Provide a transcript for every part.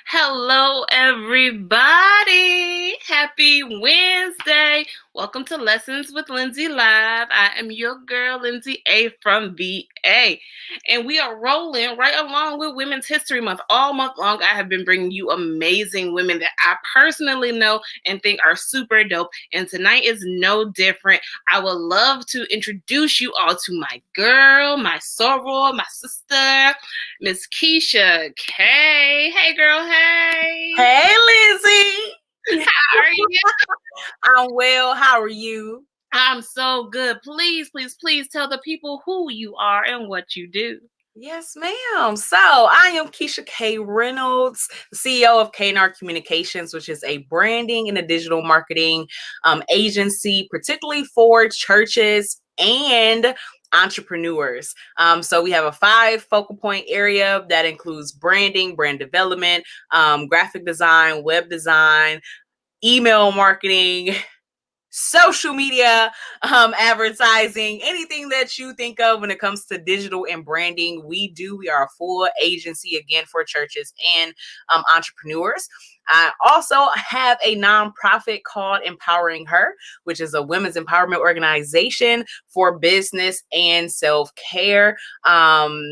Hello, everybody. Happy Wednesday. Welcome to Lessons with Lindsey Live. I am your girl, Lindsey A from VA. And we are rolling right along with Women's History Month. All month long, I have been bringing you amazing women that I personally know and think are super dope. And tonight is no different. I would love to introduce you all to my girl, my soror, my sister, Miss Keisha K. Hey, girl. Hey. Hey, Lindsey. How are you? I'm well. How are you? I'm so good. Please, please, please tell the people who you are and what you do. Yes, ma'am. So I am Keisha K. Reynolds, CEO of K&R Communications, which is a branding and a digital marketing agency, particularly for churches and entrepreneurs. So we have a 5 focal point area that includes branding, brand development, graphic design, web design, email marketing, social media, advertising, anything that you think of when it comes to digital and branding, we do. We are a full agency, again, for churches and entrepreneurs. I also have a nonprofit called Empowering Her, which is a women's empowerment organization for business and self-care. Girl,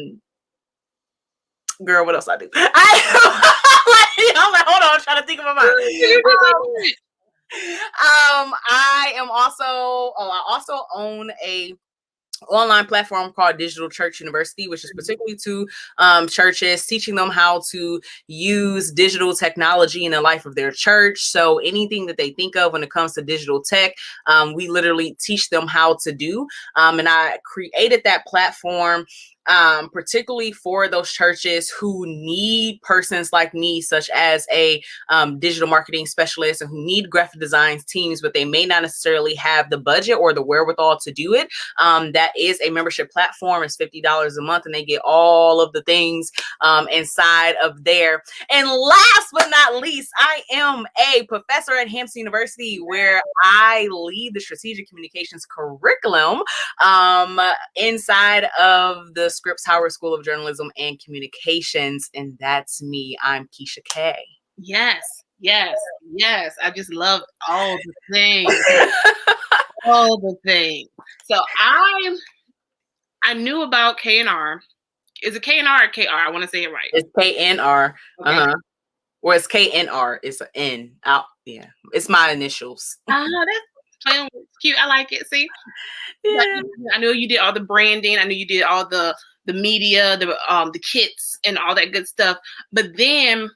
what else I do? I'm like, hold on, I'm trying to think of my mind. I also own a online platform called Digital Church University, which is particularly to churches, teaching them how to use digital technology in the life of their church. So anything that they think of when it comes to digital tech, we literally teach them how to do. And I created that platform particularly for those churches who need persons like me, such as a digital marketing specialist, and who need graphic design teams, but they may not necessarily have the budget or the wherewithal to do it. That is a membership platform. It's $50 a month, and they get all of the things inside of there. And last but not least, I am a professor at Hampton University, where I lead the strategic communications curriculum inside of the Scripps Howard School of Journalism and Communications. And that's me. I'm Keisha K. Yes. I just love all the things. All the things. So I knew about K&R. Is it K&R or KR? I want to say it right. It's KNR. Okay. Or it's KNR. It's an N. Yeah. It's my initials. That's cute. I like it. See? Yeah. I know you did all the branding. I know you did all the media, the kits and all that good stuff. But then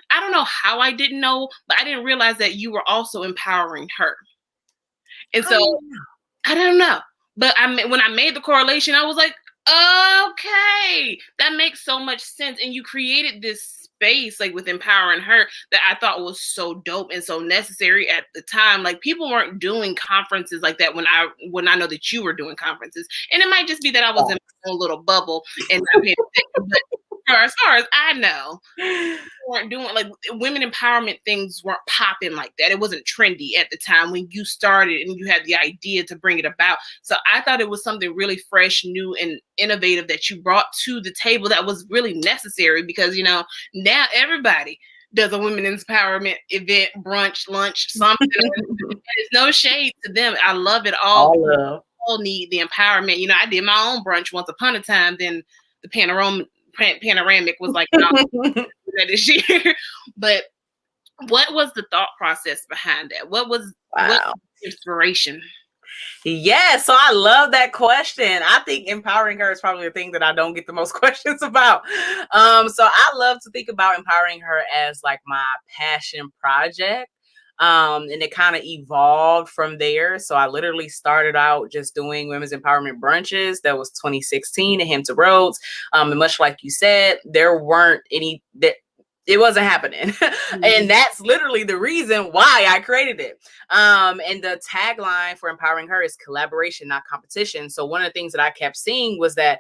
I don't know how I didn't know, but I didn't realize that you were also empowering her. And so I don't know. But when I made the correlation, I was like, okay, that makes so much sense. And you created this space like with Empowering Her that I thought was so dope and so necessary at the time. Like people weren't doing conferences like that when I know that you were doing conferences. And it might just be that I was in my own little bubble and not paying attention. But as far as I know, weren't doing like women empowerment things weren't popping like that. It wasn't trendy at the time when you started and you had the idea to bring it about. So I thought it was something really fresh, new, and innovative that you brought to the table that was really necessary because, you know, now everybody does a women empowerment event, brunch, lunch, something. There's no shade to them. I love it all. All need the empowerment. You know, I did my own brunch once upon a time. Then the panoramic was like, no, this year. But what was the thought process behind that? What was inspiration? Yeah, so I love that question. I think Empowering Her is probably the thing that I don't get the most questions about. So I love to think about Empowering Her as like my passion project. And it kind of evolved from there. So I literally started out just doing women's empowerment brunches. That was 2016 at Hampton Roads. And much like you said, there weren't any that it wasn't happening. And that's literally the reason why I created it. And the tagline for Empowering Her is collaboration, not competition. So one of the things that I kept seeing was that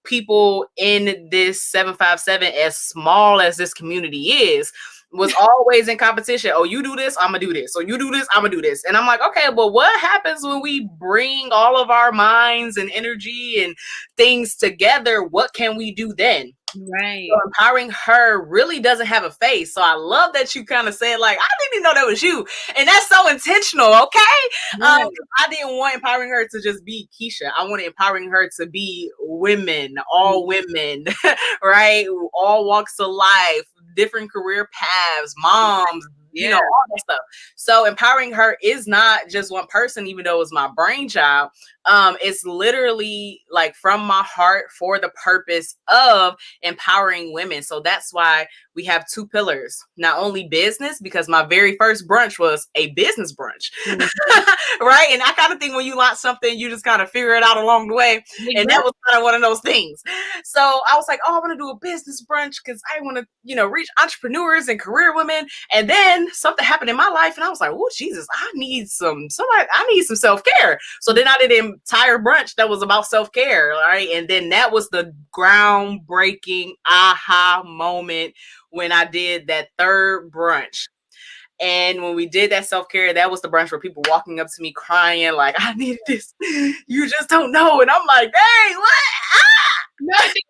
people in this 757, as small as this community is, was always in competition. Oh, you do this, I'm gonna do this. So you do this, I'm gonna do this. And I'm like, okay, but what happens when we bring all of our minds and energy and things together? What can we do then? Right. So empowering her really doesn't have a face. So I love that you kind of said, like, I didn't even know that was you. And that's so intentional, okay? Right. I didn't want empowering her to just be Keisha. I wanted empowering her to be women, all women, right? All walks of life, different career paths, moms, you know, all that stuff. So empowering her is not just one person, even though it's my brainchild. It's literally like from my heart for the purpose of empowering women. So that's why we have two pillars, not only business, because my very first brunch was a business brunch, right? And I kind of think when you launch something, you just kind of figure it out along the way. And that was kind of one of those things. So I was like, oh, I want to do a business brunch because I want to, you know, reach entrepreneurs and career women. And then something happened in my life, and I was like, oh, Jesus, I need some self-care. So then I did an entire brunch that was about self-care, right? And then that was the groundbreaking aha moment when I did that third brunch. And when we did that self-care, that was the brunch where people walking up to me crying, like, I needed this. You just don't know. And I'm like, hey, what? No, I think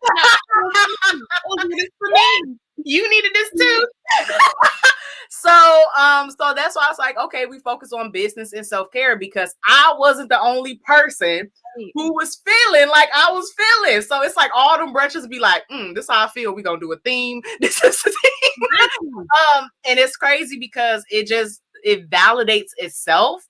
this for me. You needed this too. So that's why I was like, okay, we focus on business and self-care because I wasn't the only person who was feeling like I was feeling. So it's like all them brunches be like, this is how I feel. We're gonna do a theme. This is the theme. And it's crazy because it validates itself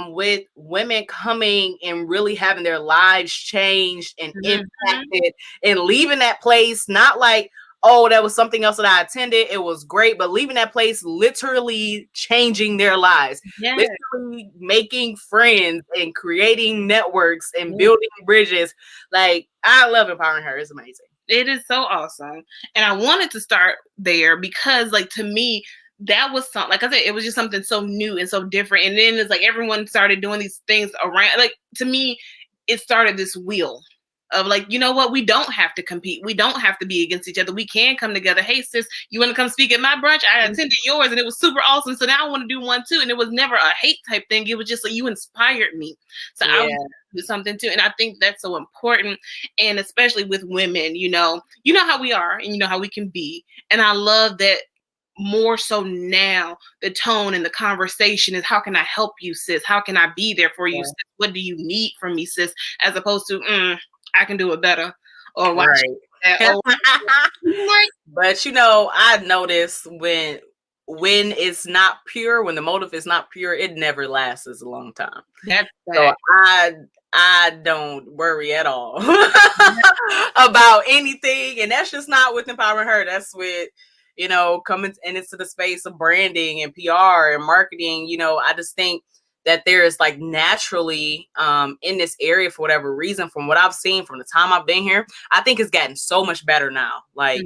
with women coming and really having their lives changed and impacted and leaving that place not like, oh, that was something else that I attended. It was great. But leaving that place, literally changing their lives, literally making friends and creating networks and building bridges. Like, I love empowering her. It's amazing. It is so awesome. And I wanted to start there because, like, to me, that was something, like I said, it was just something so new and so different. And then it's like everyone started doing these things around. Like, to me, it started this wheel of like, you know what? We don't have to compete. We don't have to be against each other. We can come together. Hey, sis, you want to come speak at my brunch? I attended yours and it was super awesome. So now I want to do one too. And it was never a hate type thing. It was just like you inspired me. So I want to do something too. And I think that's so important. And especially with women, you know how we are and you know how we can be. And I love that more so now the tone and the conversation is, how can I help you, sis? How can I be there for you, sis? What do you need from me, sis? As opposed to, I can do it better. Or watch that. But you know, I noticed when it's not pure, when the motive is not pure, it never lasts as a long time. So I don't worry at all about anything. And that's just not with empowering her. That's with, you know, coming into the space of branding and PR and marketing. You know, I just think that there is like naturally in this area, for whatever reason, from what I've seen from the time I've been here, I think it's gotten so much better now. Like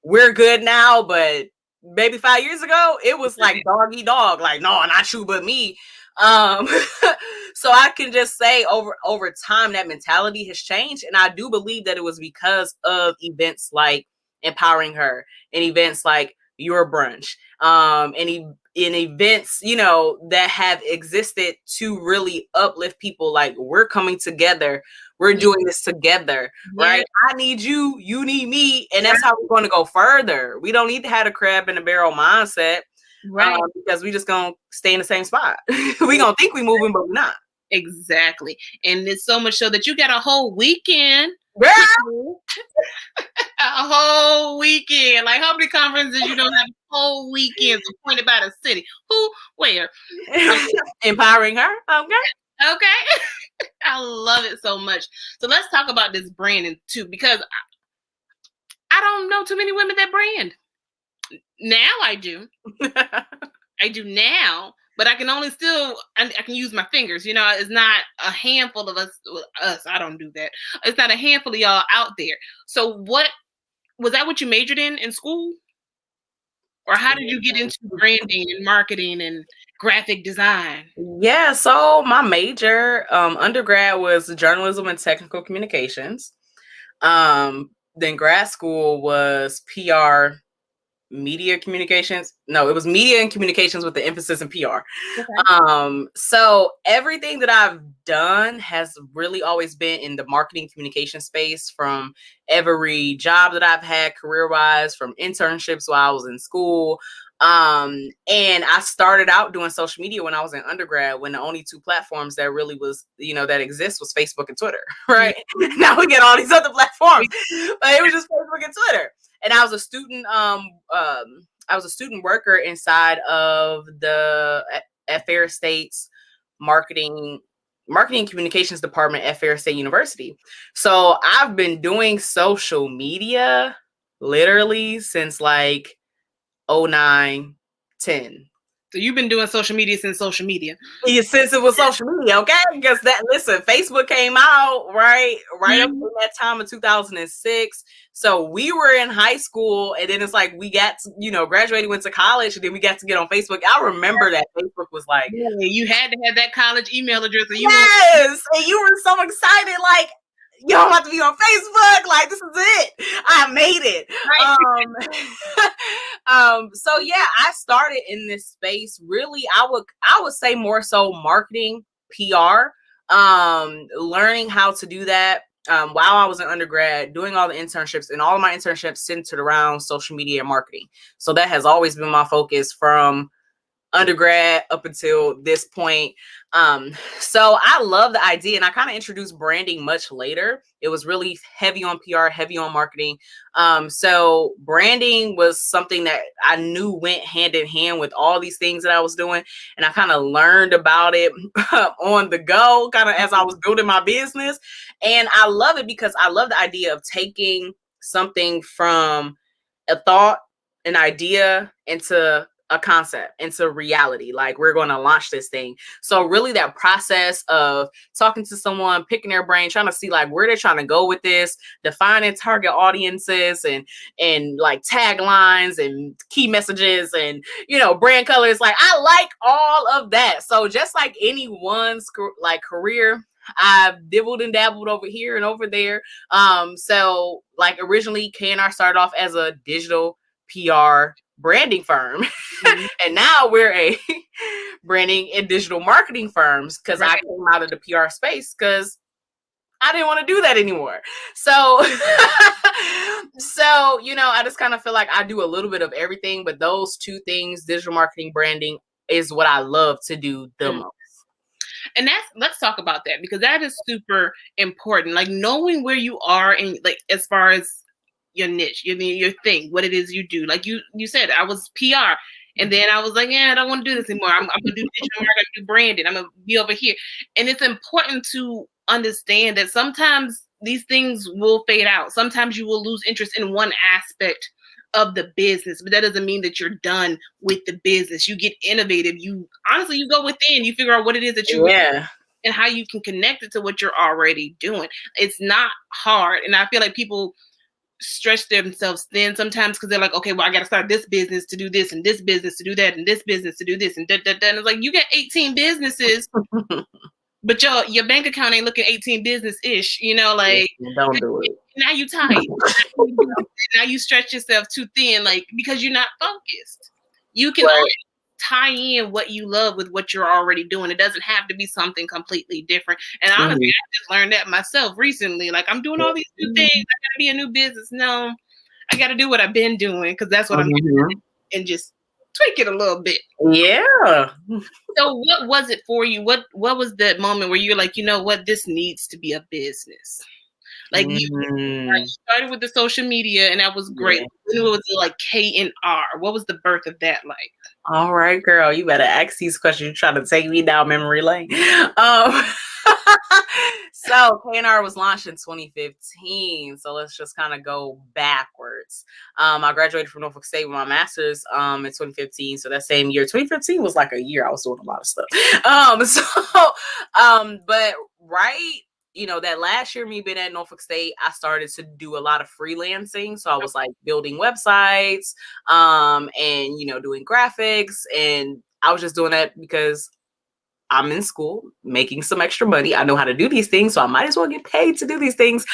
we're good now, but maybe 5 years ago, it was like dog eat dog, like, no, not you, but me. So I can just say over time that mentality has changed. And I do believe that it was because of events like empowering her and events like your brunch, in events, you know, that have existed to really uplift people. Like, we're coming together, we're doing this together, right? I need you, you need me, and that's how we're going to go further. We don't need to have a crab in a barrel mindset, because we just gonna stay in the same spot. We gonna think we moving, but we're not. Exactly. And it's so much so that you got a whole weekend. A whole weekend. Like, how many conferences you don't have whole weekends appointed by the city? Who? Where? Empowering her. Okay. I love it so much. So let's talk about this branding too, because I don't know too many women that brand. Now I do. I do now, but I can only I can use my fingers. You know, it's not a handful of us. I don't do that. It's not a handful of y'all out there. So what was that? What you majored in school? Or how did you get into branding and marketing and graphic design? Yeah, so my major undergrad was journalism and technical communications. Then grad school was PR, media communications. No, it was media and communications with the emphasis in PR. Okay. So everything that I've done has really always been in the marketing communication space, from every job that I've had career-wise, from internships while I was in school. And I started out doing social media when I was in undergrad, when the only two platforms that really was, that exist was Facebook and Twitter, right? Now we get all these other platforms, but it was just Facebook and Twitter. And I was a student, I was a student worker inside of the at Ferris State's marketing communications department at Ferris State University. So I've been doing social media literally since like 09, 10. So you've been doing social media since social media. Yeah, since it was social media, okay? Because Facebook came out right up in that time of 2006. So we were in high school, and then it's like we got to, graduated, went to college, and then we got to get on Facebook. I remember that Facebook was like, yeah, you had to have that college email address. And you were so excited, like, yo, I'm about to be on Facebook. Like, this is it. I made it. Right. So yeah, I started in this space. Really, I would say more so marketing, PR, learning how to do that. While I was in undergrad, doing all the internships, and all of my internships centered around social media and marketing. So that has always been my focus from undergrad up until this point. So I love the idea, and I kind of introduced branding much later. It was really heavy on PR, heavy on marketing. So branding was something that I knew went hand in hand with all these things that I was doing. And I kind of learned about it on the go, kind of as I was building my business. And I love it because I love the idea of taking something from a thought, an idea, into a concept, into reality. Like, we're going to launch this thing. So really that process of talking to someone, picking their brain, trying to see like where they're trying to go with this, defining target audiences and like taglines and key messages and, brand colors. Like, I like all of that. So just like anyone's like career, I've dibbled and dabbled over here and over there. So like originally K&R started off as a digital PR branding firm. And now we're a branding and digital marketing firms, because I came out of the PR space because I didn't want to do that anymore. So I just kind of feel like I do a little bit of everything, but those two things, digital marketing, branding, is what I love to do the most. And let's talk about that, because that is super important. Like, knowing where you are, and like as far as your niche, your thing, what it is you do. Like you said, I was PR, and then I was like, yeah, I don't want to do this anymore. I'm gonna do digital marketing, I'm gonna do branding, I'm gonna be over here. And it's important to understand that sometimes these things will fade out. Sometimes you will lose interest in one aspect of the business, but that doesn't mean that you're done with the business. You get innovative. You go within, you figure out what it is that you and how you can connect it to what you're already doing. It's not hard. And I feel like people stretch themselves thin sometimes, because they're like, okay, well, I got to start this business to do this, and this business to do that, and this business to do this, and And it's like, you got 18 businesses, but your bank account ain't looking 18 business-ish, like, don't do it. Now you tight. Now you stretch yourself too thin, like, because you're not focused. You can only tie in what you love with what you're already doing. It doesn't have to be something completely different. And honestly, I just learned that myself recently. Like, I'm doing all these new things. I gotta be a new business. No, I gotta do what I've been doing, because that's what I'm doing, and just tweak it a little bit. Yeah. So what was it for you? What was that moment where you're like, you know what, this needs to be a business? Like, you started with the social media, and that was great. Then it was like K&R. What was the birth of that like? All right, girl, you better ask these questions. You're trying to take me down memory lane. So K&R was launched in 2015. So let's just kind of go backwards. I graduated from Norfolk State with my master's in 2015. So that same year, 2015 was like a year I was doing a lot of stuff. But right, that last year, me being at Norfolk State, I started to do a lot of freelancing. So I was like building websites, and, doing graphics. And I was just doing that because I'm in school making some extra money. I know how to do these things, so I might as well get paid to do these things.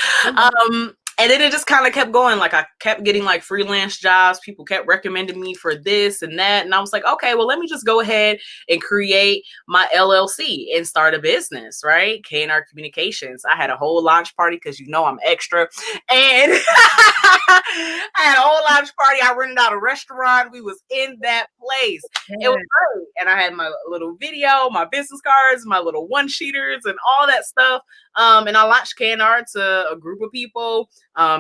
And then it just kind of kept going. Like I kept getting like freelance jobs. People kept recommending me for this and that. And I was like, okay, well, let me just go ahead and create my LLC and start a business, right? K&R Communications. I had a whole launch party because I'm extra. And I had a whole launch party. I rented out a restaurant. We was in that place. It was great. And I had my little video, my business cards, my little one-sheeters and all that stuff. And I launched K&R to a group of people,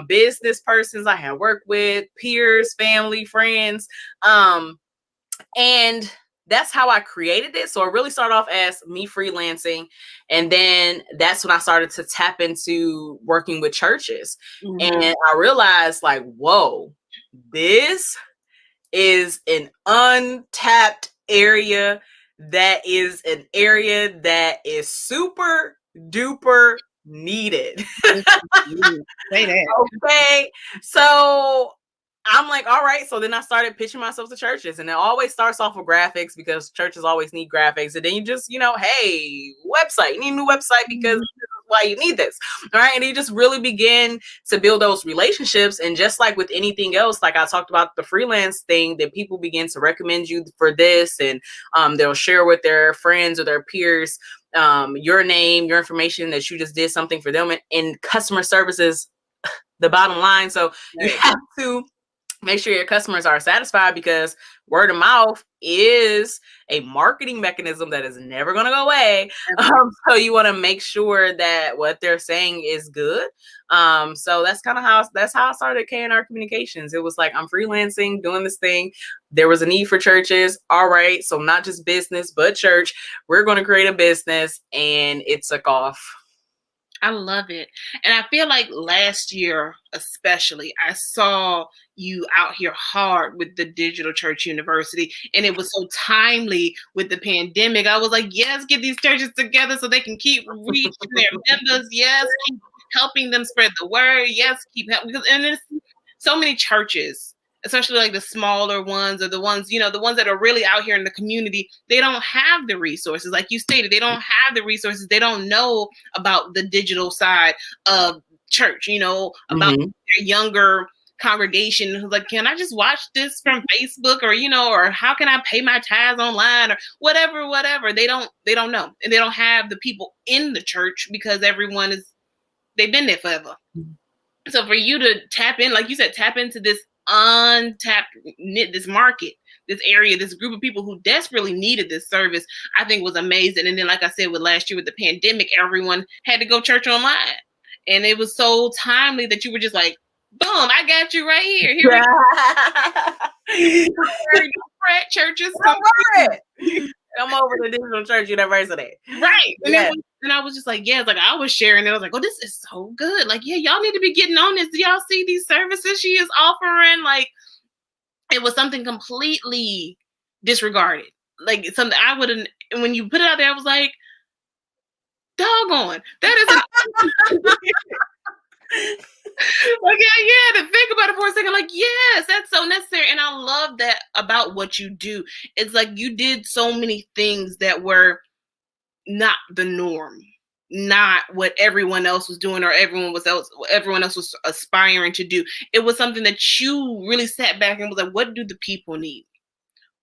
business persons I had worked with, peers, family, friends. And that's how I created it. So it really started off as me freelancing. And then that's when I started to tap into working with churches. And I realized like, whoa, this is an untapped area. That is an area that is super duper needed. Say that. Okay. So I'm like, all right. So then I started pitching myself to churches, and it always starts off with graphics because churches always need graphics. And then you just, hey, website, you need a new website because this is why you need this. All right. And you just really begin to build those relationships. And just like with anything else, like I talked about the freelance thing, that people begin to recommend you for this, and they'll share with their friends or their peers your name, your information, that you just did something for them. And customer service is the bottom line. So you have to make sure your customers are satisfied, because word of mouth is a marketing mechanism that is never going to go away. So you want to make sure that what they're saying is good. So that's kind of how I started K&R Communications. It was like, I'm freelancing, doing this thing. There was a need for churches. All right. So not just business, but church. We're going to create a business, and it took off. I love it. And I feel like last year, especially, I saw you out here hard with the Digital Church University, and it was so timely with the pandemic. I was like, yes, get these churches together so they can keep reaching their members. Yes, keep helping them spread the word. Yes, keep helping. And there's so many churches, especially like the smaller ones, or the ones, the ones that are really out here in the community. They don't have the resources. Like you stated, they don't have the resources. They don't know about the digital side of church, about their younger congregation who's like, can I just watch this from Facebook, or how can I pay my tithes online, or whatever. They don't know. And they don't have the people in the church, because they've been there forever. So for you to tap in, like you said, tap into this untapped, this market, this area, this group of people who desperately needed this service, I think was amazing. And then, like I said, with last year with the pandemic, everyone had to go church online, and it was so timely that you were just like, boom, I got you right here. Here churches, come over to Digital Church University, right? And I was just like, yeah, like I was sharing it. I was like, oh, this is so good. Like, yeah, y'all need to be getting on this. Do y'all see these services she is offering? Like, it was something completely disregarded. Like something I wouldn't. And when you put it out there, I was like, doggone, that is. Like, yeah, to think about it for a second, like, yes, that's so necessary. And I love that about what you do. It's like you did so many things that were not the norm, not what everyone else was doing, or everyone else was aspiring to do. It was something that you really sat back and was like, what do the people need?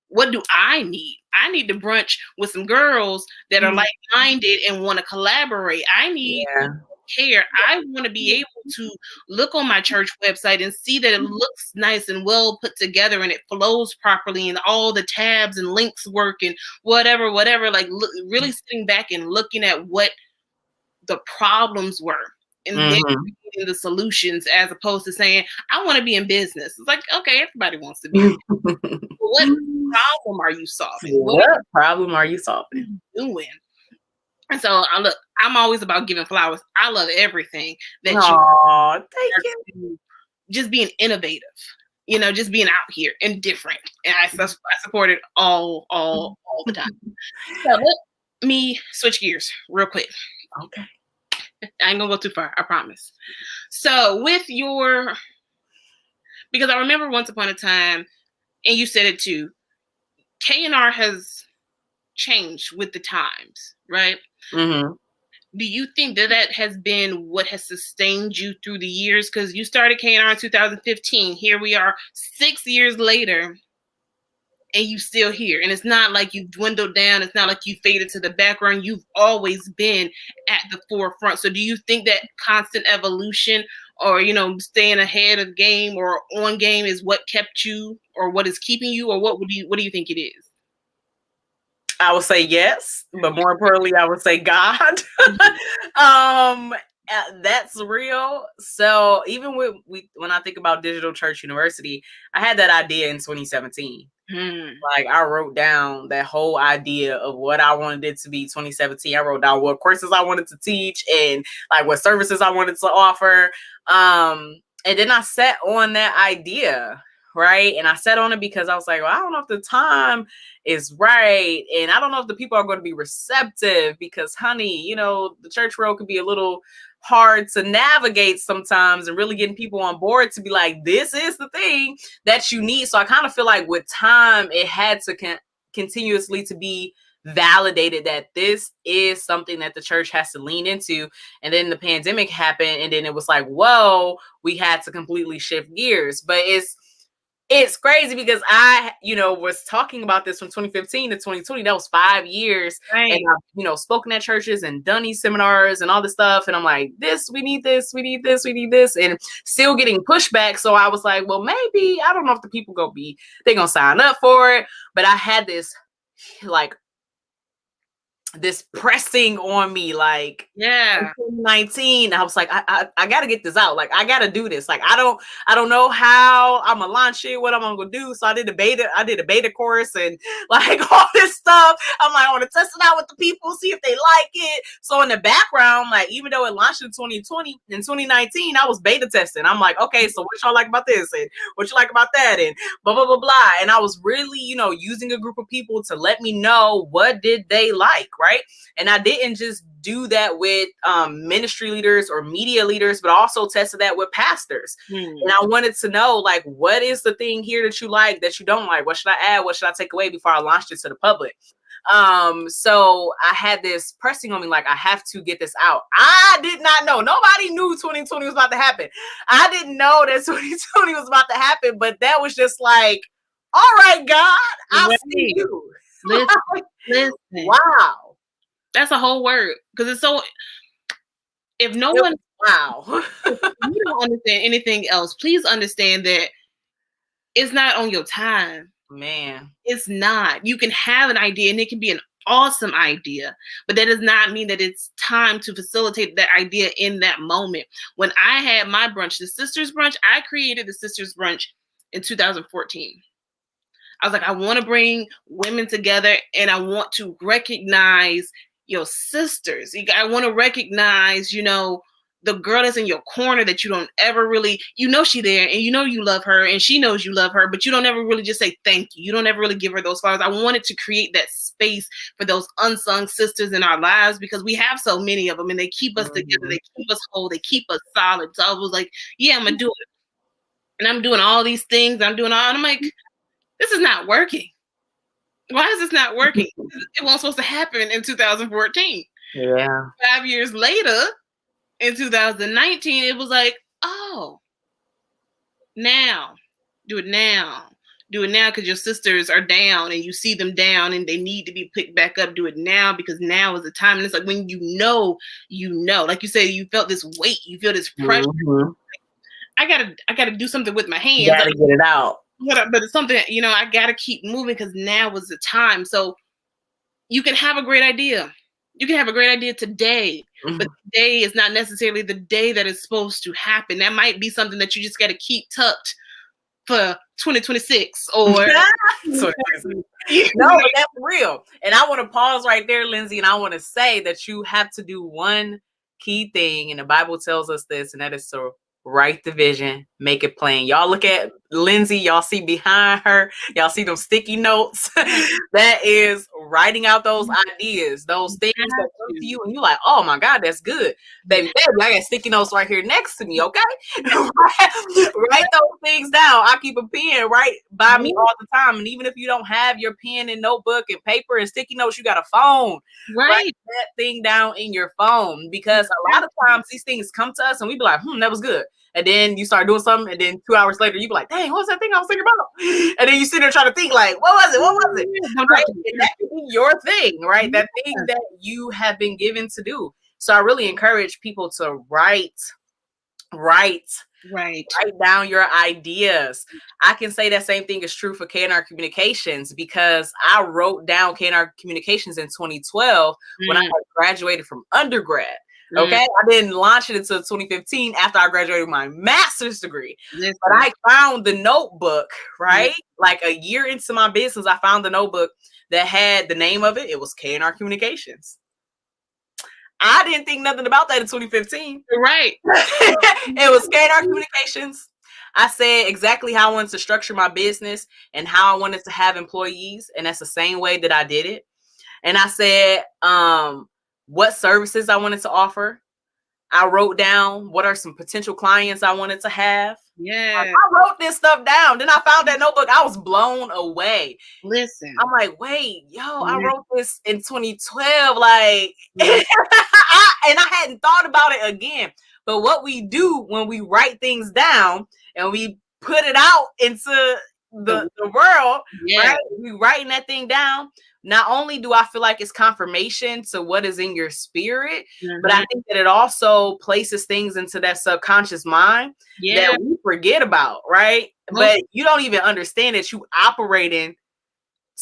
What do I need? I need to brunch with some girls that are like-minded and want to collaborate. I need care. I want to be able to look on my church website and see that it looks nice and well put together, and it flows properly, and all the tabs and links work, and whatever, like really sitting back and looking at what the problems were, and then creating the solutions, as opposed to saying, I want to be in business. It's like, okay, everybody wants to be. What problem are you solving? What problem are you solving? Doing? And so I'm always about giving flowers. I love everything that thank you. Just being innovative, just being out here and different. And I support it all the time. So let me switch gears real quick. Okay. I ain't gonna go too far, I promise. So because I remember once upon a time, and you said it too, K&R has changed with the times, right? Do you think that that has been what has sustained you through the years? Because you started KNR in 2015. Here we are 6 years later, and you still here. And it's not like you've dwindled down. It's not like you faded to the background. You've always been at the forefront. So do you think that constant evolution or, you know, staying ahead of the game or on game is what kept you or what is keeping you? Or what do you think it is? I would say yes, but more importantly, I would say God. That's real. So even when I think about Digital Church University, I had that idea in 2017. Like I wrote down that whole idea of what I wanted it to be 2017. I wrote down what courses I wanted to teach and like what services I wanted to offer. And then I sat on that idea. Right. And I sat on it because I was like, well, I don't know if the time is right. And I don't know if the people are going to be receptive because, honey, you know, the church world could be a little hard to navigate sometimes and really getting people on board to be like, this is the thing that you need. So I kind of feel like with time, it had to continuously to be validated that this is something that the church has to lean into. And then the pandemic happened. And then it was like, whoa, we had to completely shift gears. But it's crazy because I, you know, was talking about this from 2015 to 2020. That was 5 years. Right. And I've, you know, spoken at churches and done these seminars and all this stuff. And I'm like, we need this, we need this, we need this. And still getting pushback. So I was like, well, maybe, I don't know if the people they're going to sign up for it. But I had this, like, this pressing on me, like, yeah, 2019. I was like, I gotta get this out. Like, I gotta do this. Like, I don't know how I'm gonna launch it, what I'm gonna do. So I did a beta course and like all this stuff. I'm like, I want to test it out with the people, see if they like it. So in the background, like, even though it launched in 2020, in 2019, I was beta testing. I'm like, okay, so what y'all like about this and what you like about that and blah blah blah blah. And I was really, you know, using a group of people to let me know what did they like, right? And I didn't just do that with ministry leaders or media leaders, but also tested that with pastors. And I wanted to know, like, what is the thing here that you like, that you don't like? What should I add? What should I take away before I launched it to the public? So I had this pressing on me, like, I have to get this out. I did not know. Nobody knew 2020 was about to happen. I didn't know that 2020 was about to happen, but that was just like, all right, God, I'll see you. Listen. Wow. That's a whole word. Because it's so, if you don't understand anything else, please understand that it's not on your time. Man. It's not. You can have an idea and it can be an awesome idea, but that does not mean that it's time to facilitate that idea in that moment. When I had my brunch, the Sisters Brunch, I created the Sisters Brunch in 2014. I was like, I want to bring women together and I want to recognize your sisters. I want to recognize, you know, the girl that's in your corner that you don't ever really, you know, she there and you know you love her and she knows you love her, but you don't ever really just say thank you. You don't ever really give her those flowers. I wanted to create that space for those unsung sisters in our lives because we have so many of them and they keep us together. They keep us whole. They keep us solid. So I was like, yeah, I'm going to do it. And I'm doing all these things. And I'm like, this is not working. Why is this not working? It wasn't supposed to happen in 2014. Yeah. 5 years later, in 2019, it was like, oh, now, do it now. Do it now because your sisters are down and you see them down and they need to be picked back up. Do it now because now is the time. And it's like when you know, like you say, you felt this weight, you feel this pressure. Mm-hmm. I gotta do something with my hands. You gotta get it out. But it's something, you know, I got to keep moving because now was the time. So you can have a great idea. You can have a great idea today, but today is not necessarily the day that it's supposed to happen. That might be something that you just got to keep tucked for 2026 or. No, but that's real. And I want to pause right there, Lindsey, and I want to say that you have to do one key thing, and the Bible tells us this, and that is to write the vision, make it plain. Y'all look at Lindsey, y'all see behind her, y'all see them sticky notes. That is writing out those ideas, those things that come to you, and you're like, oh my God, that's good. Baby, I got sticky notes right here next to me, okay? Write those things down. I keep a pen right by me all the time. And even if you don't have your pen and notebook and paper and sticky notes, you got a phone. Write that thing down in your phone, because a lot of times these things come to us and we be like, that was good. And then you start doing something, and then 2 hours later, you be like, dang, what was that thing I was thinking about? And then you sit there trying to think, like, what was it? Right? And that can be your thing, right? That thing that you have been given to do. So I really encourage people to write down your ideas. I can say that same thing is true for K&R Communications, because I wrote down K&R Communications in 2012 when I had graduated from undergrad. Okay, I didn't launch it until 2015 after I graduated my master's degree. But I found the notebook, right? Like a year into my business, I found the notebook that had the name of it. It was K&R Communications. I didn't think nothing about that in 2015. Right. It was K&R Communications. I said exactly how I wanted to structure my business and how I wanted to have employees. And that's the same way that I did it. And I said, what services I wanted to offer. I wrote down what are some potential clients I wanted to have. Yeah. I wrote this stuff down. Then I found that notebook. I was blown away. Listen. I'm like, wait, I wrote this in 2012. Like, and I hadn't thought about it again. But what we do when we write things down and we put it out into the world, right? We writing that thing down. Not only do I feel like it's confirmation to what is in your spirit, but I think that it also places things into that subconscious mind that we forget about, right? But you don't even understand that you operating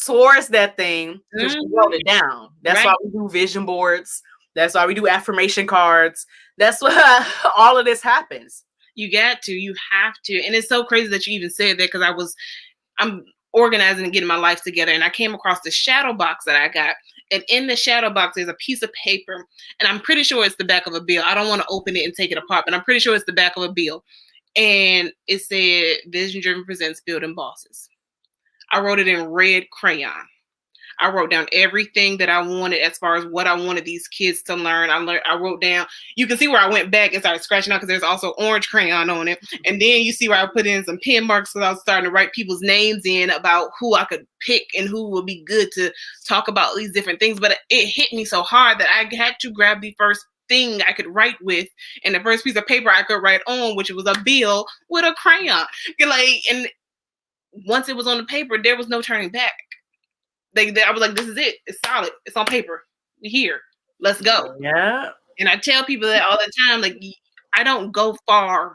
towards that thing because you wrote it down. That's why we do vision boards. That's why we do affirmation cards. That's why all of this happens. You have to. And it's so crazy that you even said that, because I'm organizing and getting my life together, and I came across the shadow box that I got, and in the shadow box there's a piece of paper, and I'm pretty sure it's the back of a bill. I don't want to open it and take it apart, but I'm pretty sure it's the back of a bill, and it said Vision Driven presents Building Bosses. I wrote it in red crayon. I wrote down everything that I wanted as far as what I wanted these kids to learn. I wrote down, you can see where I went back and started scratching out because there's also orange crayon on it. And then you see where I put in some pen marks because I was starting to write people's names in about who I could pick and who would be good to talk about these different things. But it hit me so hard that I had to grab the first thing I could write with, and the first piece of paper I could write on, which was a bill with a crayon. And once it was on the paper, there was no turning back. I was like, this is it. It's solid. It's on paper. We're here. Let's go. Yeah. And I tell people that all the time. Like, I don't go far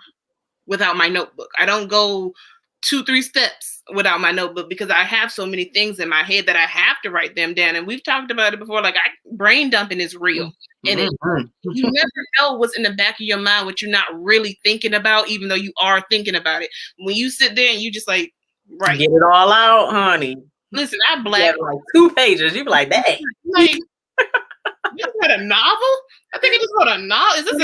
without my notebook. I don't go 2-3 steps without my notebook, because I have so many things in my head that I have to write them down. And we've talked about it before. Like, brain dumping is real. And you never know what's in the back of your mind, what you're not really thinking about, even though you are thinking about it. When you sit there and you just like, get it all out, honey. Listen, I black like 2 pages. You be like, dang. Like, you just read a novel? I think I just wrote a novel. Is this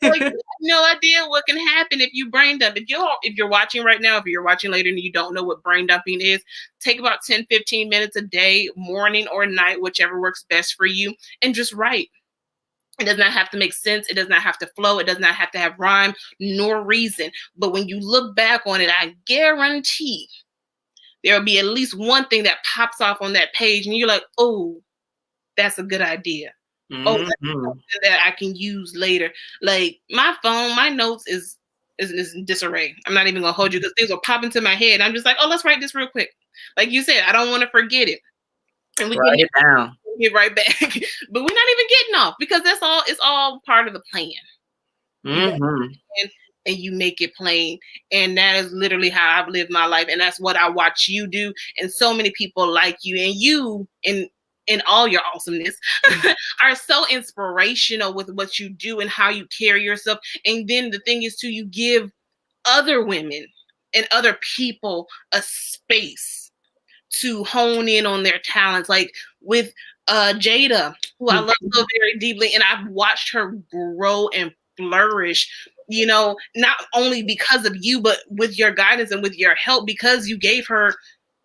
like, you have no idea what can happen if you brain dump. If you're watching right now, if you're watching later and you don't know what brain dumping is, take about 10-15 minutes a day, morning or night, whichever works best for you, and just write. It does not have to make sense. It does not have to flow. It does not have to have rhyme nor reason. But when you look back on it, I guarantee there will be at least one thing that pops off on that page, and you're like, oh, that's a good idea. Oh, that's something that I can use later. Like, my phone, my notes is in disarray. I'm not even gonna hold you, because things will pop into my head. I'm just like, oh, let's write this real quick. Like you said, I don't want to forget it. And we write it down. Get right back. But we're not even getting off, because it's all part of the plan. And you make it plain. And that is literally how I've lived my life. And that's what I watch you do. And so many people like you, and you in all your awesomeness are so inspirational with what you do and how you carry yourself. And then the thing is too, you give other women and other people a space to hone in on their talents. Like with Jada, who I love so very deeply, and I've watched her grow and flourish, you know, not only because of you, but with your guidance and with your help, because you gave her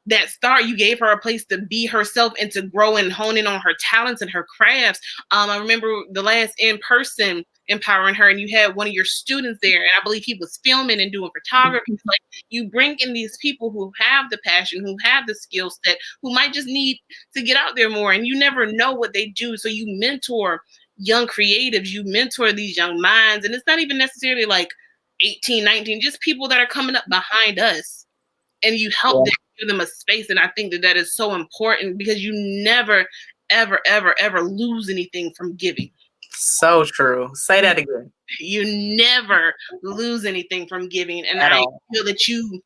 that start. You gave her a place to be herself and to grow and hone in on her talents and her crafts. I remember the last in-person empowering her, and you had one of your students there, and I believe he was filming and doing photography. Like, you bring in these people who have the passion, who have the skill set, who might just need to get out there more, and you never know what they do. So you mentor young creatives, you mentor these young minds, and it's not even necessarily like 18, 19, just people that are coming up behind us, and you help them, give them a space. And I think that that is so important, because you never, ever, ever, ever lose anything from giving. So true. Say that again. You never lose anything from giving. And I feel that you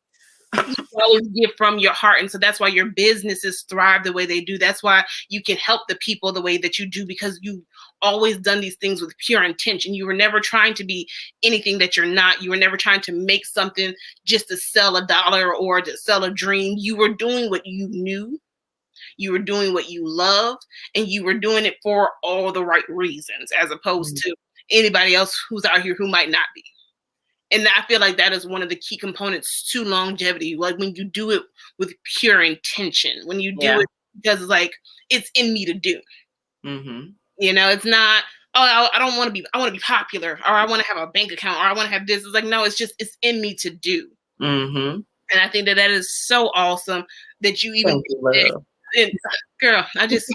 always give from your heart. And so that's why your businesses thrive the way they do. That's why you can help the people the way that you do, because you've always done these things with pure intention. You were never trying to be anything that you're not. You were never trying to make something just to sell $1 or to sell a dream. You were doing what you knew. You were doing what you loved, and you were doing it for all the right reasons, as opposed to anybody else who's out here who might not be. And I feel like that is one of the key components to longevity. Like, when you do it with pure intention, when you do it because, like, it's in me to do. You know, it's not, oh, I want to be popular, or I want to have a bank account, or I want to have this. It's like, no, it's in me to do. And I think that that is so awesome that you even, and, girl, I just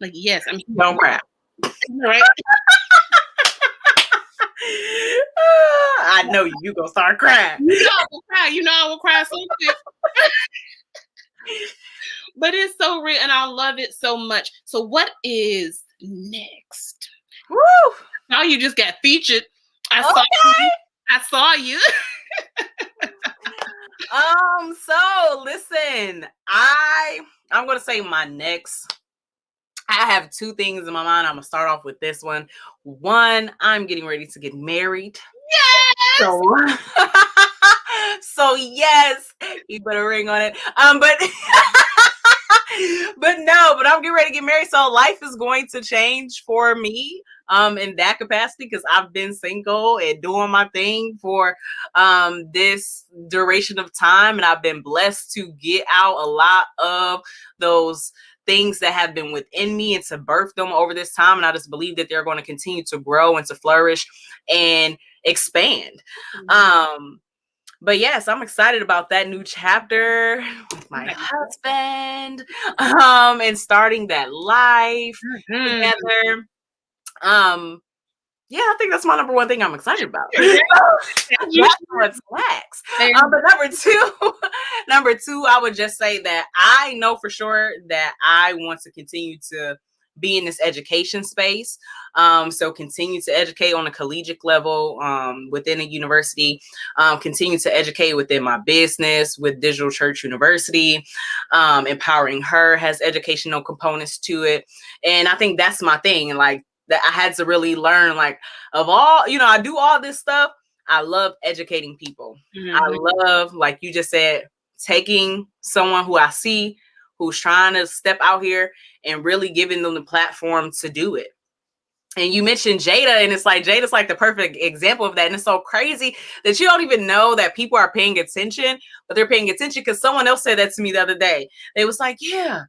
like, yes, I'm here. Don't cry. Right? I know you gonna start crying. You know I will cry. You know I will cry so quick. But it's so real, and I love it so much. So what is next? Woo! Now you just got featured. I saw you. So listen, I'm gonna say my next. I have two things in my mind. I'm gonna start off with this one. One, I'm getting ready to get married. Yes. So yes, you put a ring on it. But I'm getting ready to get married. So life is going to change for me in that capacity, because I've been single and doing my thing for this duration of time, and I've been blessed to get out a lot of those things that have been within me and to birth them over this time. And I just believe that they're going to continue to grow and to flourish and expand. But yes, I'm excited about that new chapter with my husband, and starting that life together. Yeah, I think that's my number one thing I'm excited about. That's what's next. But number two, I would just say that I know for sure that I want to continue to be in this education space. So continue to educate on a collegiate level within a university, continue to educate within my business with Digital Church University. Empowering Her has educational components to it. And I think that's my thing. Like, that I had to really learn, like, of all, I do all this stuff. I love educating people. I love, like you just said, taking someone who I see who's trying to step out here and really giving them the platform to do it. And you mentioned Jada, and it's like, Jada's like the perfect example of that. And it's so crazy that you don't even know that people are paying attention, but they're paying attention because someone else said that to me the other day. They was like, yeah,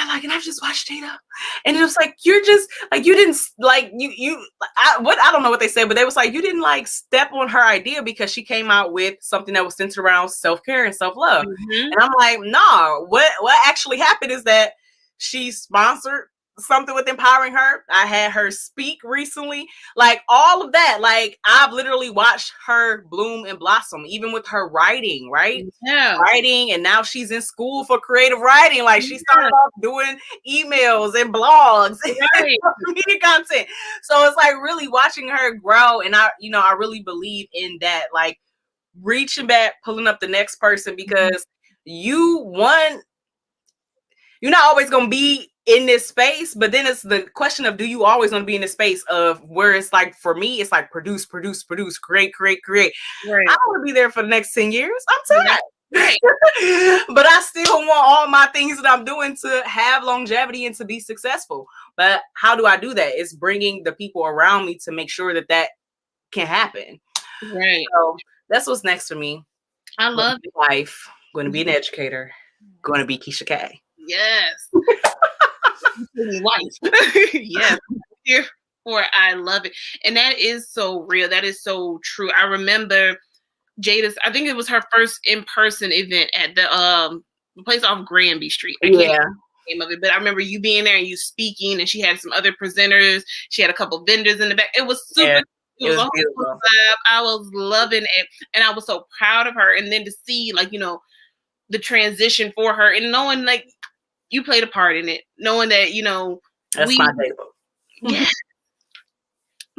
like, and I've just watched Jada, and it was like, you're just like, you didn't like, I don't know what they said, but they was like, you didn't like step on her idea because she came out with something that was centered around self-care and self-love. And I'm like, nah, what actually happened is that she sponsored something with Empowering Her. I had her speak recently, like all of that. Like, I've literally watched her bloom and blossom, even with her writing, right? Writing, and now she's in school for creative writing. Like, she started off doing emails and blogs and media content. So it's like really watching her grow. And I really believe in that, like, reaching back, pulling up the next person, because you're not always going to be in this space, but then it's the question of, do you always want to be in the space of where it's like, for me, it's like produce, create. I don't want to be there for the next 10 years. I'm tired. But I still want all my things that I'm doing to have longevity and to be successful. But how do I do that? It's bringing the people around me to make sure that that can happen. Right. So that's what's next for me. I love life. I'm going to be an educator. going to be Keisha K. Yes. Wife. Yes. Here for I love it. And that is so real. That is so true. I remember Jada's, I think it was her first in-person event at the place off Granby Street. I can't remember the name of it, but I remember you being there and you speaking, and she had some other presenters. She had a couple vendors in the back. It was super. Yeah, it was a whole vibe. I was loving it, and I was so proud of her. And then to see, like, the transition for her, and knowing, like, you played a part in it, knowing that, that's my table. Yeah.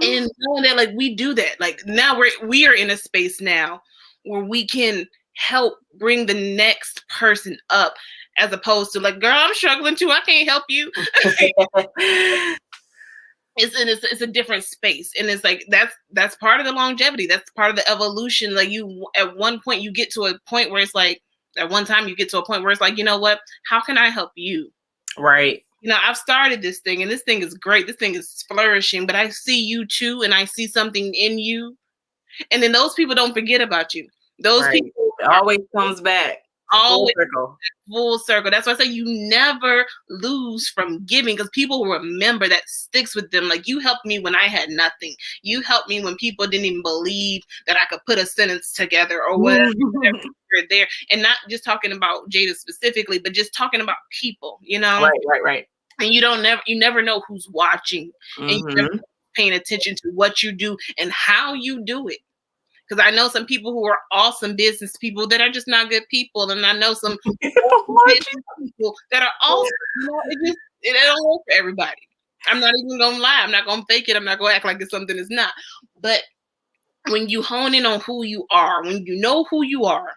And knowing that, like, we do that, like, now we are in a space now where we can help bring the next person up, as opposed to, like, girl, I'm struggling too, I can't help you. It's a different space, and it's like that's part of the longevity, that's part of the evolution. Like, you at one point you get to a point where it's like, at one time you get to a point where it's like, you know what, how can I help you? Right. I've started this thing, and this thing is great, this thing is flourishing, but I see you too, and I see something in you. And then those people don't forget about you. Those people always comes back. Always full circle. That's why I say you never lose from giving, because people remember, that sticks with them. Like, you helped me when I had nothing. You helped me when people didn't even believe that I could put a sentence together or whatever. You're there. And not just talking about Jada specifically, but just talking about people, Right. And you never know who's watching, and you're never paying attention to what you do and how you do it. Because I know some people who are awesome business people that are just not good people, and I know some business people that are awesome. It don't work for everybody. I'm not even gonna lie. I'm not gonna fake it. I'm not gonna act like it's something it's not. But when you hone in on who you are, when you know who you are,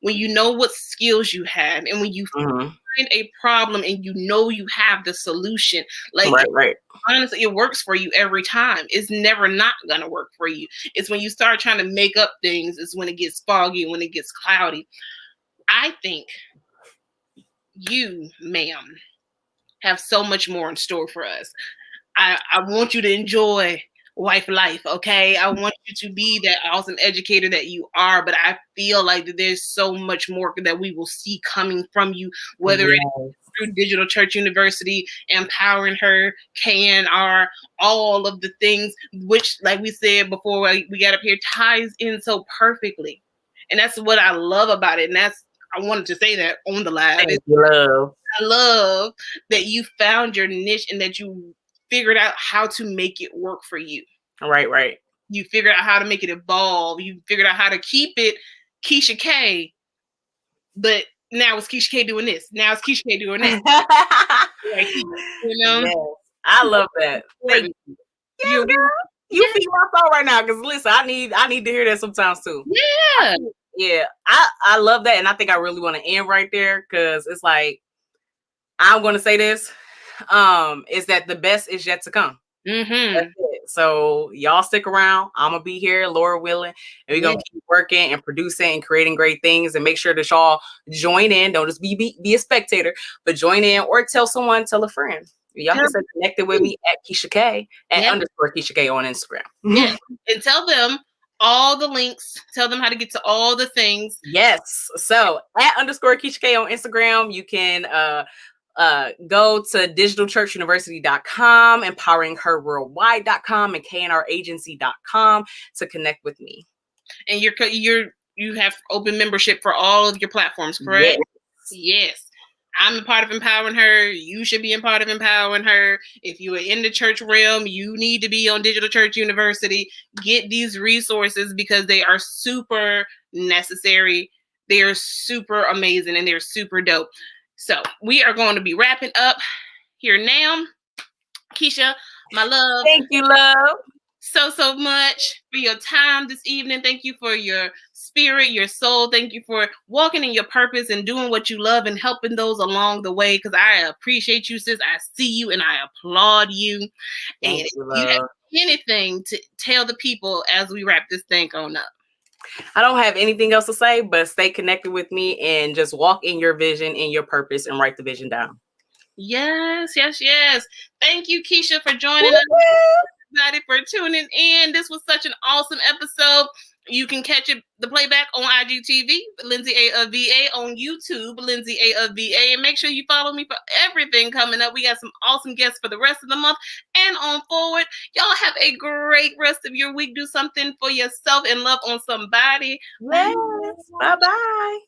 when you know what skills you have, and when you find a problem and you have the solution, like, right. Honestly, it works for you every time. It's never not gonna work for you. It's when you start trying to make up things, it's when it gets foggy, when it gets cloudy. I think you, ma'am, have so much more in store for us. I want you to enjoy wife life, okay? I want you to be that awesome educator that you are, but I feel like that there's so much more that we will see coming from you, whether it's through Digital Church University, empowering her, KNR, all of the things, which, like we said before we got up here, ties in so perfectly. And that's what I love about it. And I wanted to say that on the live. I love that you found your niche and that you figured out how to make it work for you. Right. You figured out how to make it evolve. You figured out how to keep it Keisha K, but now it's Keisha K doing this. Now it's Keisha K doing that. Yes, I love that. Thank you. Yes, girl. You feed my soul right now, because listen, I need to hear that sometimes too. Yeah. I love that, and I think I really want to end right there, because it's like, I'm going to say this, is that the best is yet to come. That's it. So y'all stick around. I'm gonna be here, Lord willing, and we're gonna keep working and producing and creating great things. And make sure that y'all join in. Don't just be a spectator, but join in, or tell a friend. Y'all can stay connected with me at Keisha K at _ Keisha K on Instagram. Yeah, and tell them all the links. Tell them how to get to all the things. Yes. So at _ Keisha K on Instagram, you can go to digitalchurchuniversity.com, empoweringherworldwide.com, and knragency.com to connect with me. And you have open membership for all of your platforms, correct? Yes. I'm a part of Empowering Her. You should be a part of Empowering Her. If you are in the church realm, you need to be on Digital Church University. Get these resources, because they are super necessary. They are super amazing, and they're super dope. So we are going to be wrapping up here now. Keisha, my love. Thank you, love. So much for your time this evening. Thank you for your spirit, your soul. Thank you for walking in your purpose and doing what you love and helping those along the way, because I appreciate you, sis. I see you and I applaud you. And if you have anything to tell the people as we wrap this thing on up. I don't have anything else to say, but stay connected with me and just walk in your vision and your purpose and write the vision down. Yes. Thank you, Keisha, for joining us. everybody for tuning in. This was such an awesome episode. You can catch the playback on IGTV, Lindsey A of VA, on YouTube, Lindsey A of VA, and make sure you follow me for everything coming up. We got some awesome guests for the rest of the month and on forward. Y'all have a great rest of your week. Do something for yourself and love on somebody. Yes. Bye-bye.